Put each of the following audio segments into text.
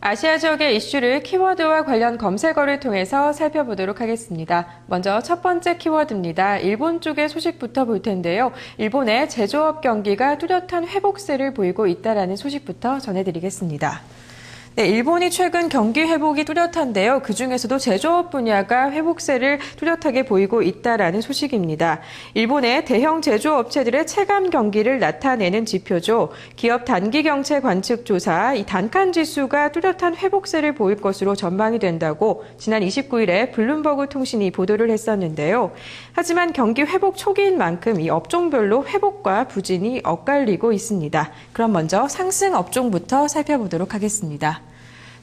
아시아 지역의 이슈를 키워드와 관련 검색어를 통해서 살펴보도록 하겠습니다. 먼저 첫 번째 키워드입니다. 일본 쪽의 소식부터 볼 텐데요. 일본의 제조업 경기가 뚜렷한 회복세를 보이고 있다는 소식부터 전해드리겠습니다. 네, 일본이 최근 경기 회복이 뚜렷한데요. 그중에서도 제조업 분야가 회복세를 뚜렷하게 보이고 있다는 소식입니다. 일본의 대형 제조업체들의 체감 경기를 나타내는 지표죠. 기업 단기 경채 관측 조사 이 단칸 지수가 뚜렷한 회복세를 보일 것으로 전망이 된다고 지난 29일에 블룸버그 통신이 보도를 했었는데요. 하지만 경기 회복 초기인 만큼 이 업종별로 회복과 부진이 엇갈리고 있습니다. 그럼 먼저 상승 업종부터 살펴보도록 하겠습니다.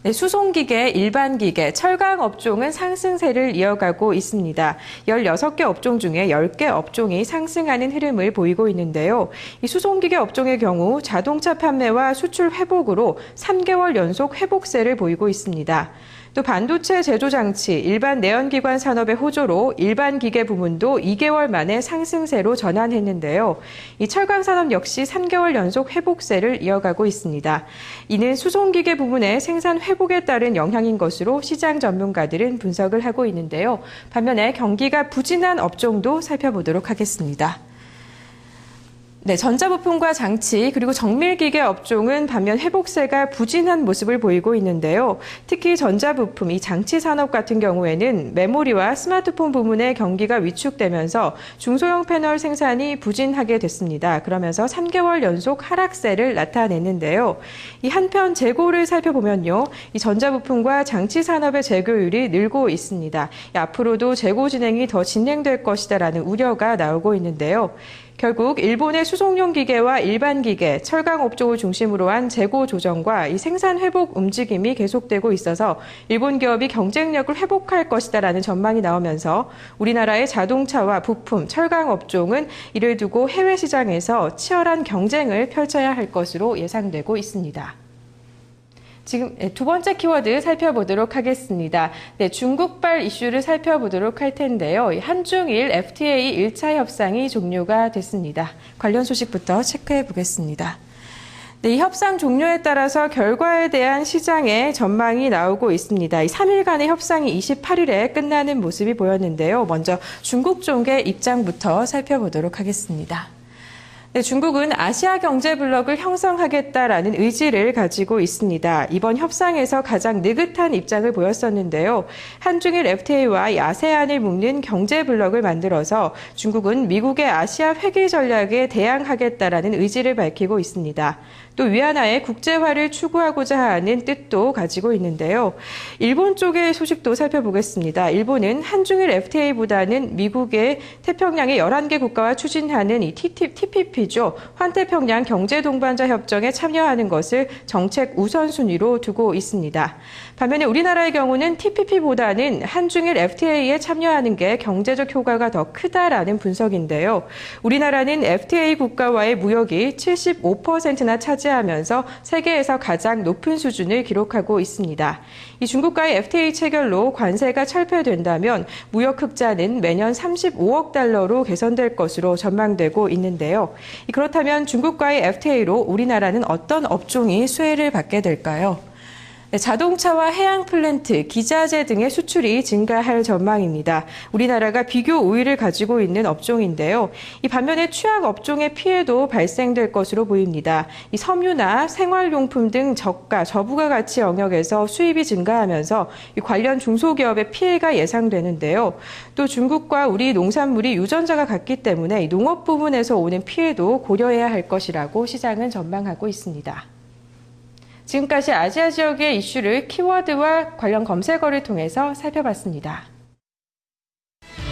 네, 수송기계, 일반기계, 철강 업종은 상승세를 이어가고 있습니다. 16개 업종 중에 10개 업종이 상승하는 흐름을 보이고 있는데요. 이 수송기계 업종의 경우 자동차 판매와 수출 회복으로 3개월 연속 회복세를 보이고 있습니다. 또 반도체 제조장치, 일반 내연기관 산업의 호조로 일반 기계 부문도 2개월 만에 상승세로 전환했는데요. 이 철강 산업 역시 3개월 연속 회복세를 이어가고 있습니다. 이는 수송기계 부문의 생산 회복에 따른 영향인 것으로 시장 전문가들은 분석을 하고 있는데요. 반면에 경기가 부진한 업종도 살펴보도록 하겠습니다. 네, 전자부품과 장치 그리고 정밀기계 업종은 반면 회복세가 부진한 모습을 보이고 있는데요. 특히 전자부품, 이 장치 산업 같은 경우에는 메모리와 스마트폰 부문의 경기가 위축되면서 중소형 패널 생산이 부진하게 됐습니다. 그러면서 3개월 연속 하락세를 나타냈는데요. 이 한편 재고를 살펴보면요, 이 전자부품과 장치 산업의 재고율이 늘고 있습니다. 앞으로도 재고 진행이 더 진행될 것이다라는 우려가 나오고 있는데요. 결국 일본의 수송용 기계와 일반 기계, 철강 업종을 중심으로 한 재고 조정과 이 생산 회복 움직임이 계속되고 있어서 일본 기업이 경쟁력을 회복할 것이다라는 전망이 나오면서 우리나라의 자동차와 부품, 철강 업종은 이를 두고 해외 시장에서 치열한 경쟁을 펼쳐야 할 것으로 예상되고 있습니다. 지금 두 번째 키워드 살펴보도록 하겠습니다. 네, 중국발 이슈를 살펴보도록 할 텐데요. 한중일 FTA 1차 협상이 종료가 됐습니다. 관련 소식부터 체크해 보겠습니다. 네, 이 협상 종료에 따라서 결과에 대한 시장의 전망이 나오고 있습니다. 이 3일간의 협상이 28일에 끝나는 모습이 보였는데요. 먼저 중국 쪽의 입장부터 살펴보도록 하겠습니다. 네, 중국은 아시아 경제 블록을 형성하겠다라는 의지를 가지고 있습니다. 이번 협상에서 가장 느긋한 입장을 보였었는데요. 한중일 FTA와 아세안을 묶는 경제 블록을 만들어서 중국은 미국의 아시아 회귀 전략에 대항하겠다라는 의지를 밝히고 있습니다. 또 위안화의 국제화를 추구하고자 하는 뜻도 가지고 있는데요. 일본 쪽의 소식도 살펴보겠습니다. 일본은 한중일 FTA보다는 미국의 태평양의 11개 국가와 추진하는 이 TPP죠. 환태평양 경제동반자 협정에 참여하는 것을 정책 우선순위로 두고 있습니다. 반면에 우리나라의 경우는 TPP보다는 한중일 FTA에 참여하는 게 경제적 효과가 더 크다라는 분석인데요. 우리나라는 FTA 국가와의 무역이 75%나 차지하면서 세계에서 가장 높은 수준을 기록하고 있습니다. 이 중국과의 FTA 체결로 관세가 철폐된다면 무역 흑자는 매년 35억 달러로 개선될 것으로 전망되고 있는데요. 그렇다면 중국과의 FTA로 우리나라는 어떤 업종이 수혜를 받게 될까요? 네, 자동차와 해양 플랜트, 기자재 등의 수출이 증가할 전망입니다. 우리나라가 비교 우위를 가지고 있는 업종인데요. 이 반면에 취약 업종의 피해도 발생될 것으로 보입니다. 이 섬유나 생활용품 등 저가, 저부가 가치 영역에서 수입이 증가하면서 이 관련 중소기업의 피해가 예상되는데요. 또 중국과 우리 농산물이 유전자가 같기 때문에 이 농업 부분에서 오는 피해도 고려해야 할 것이라고 시장은 전망하고 있습니다. 지금까지 아시아 지역의 이슈를 키워드와 관련 검색어를 통해서 살펴봤습니다.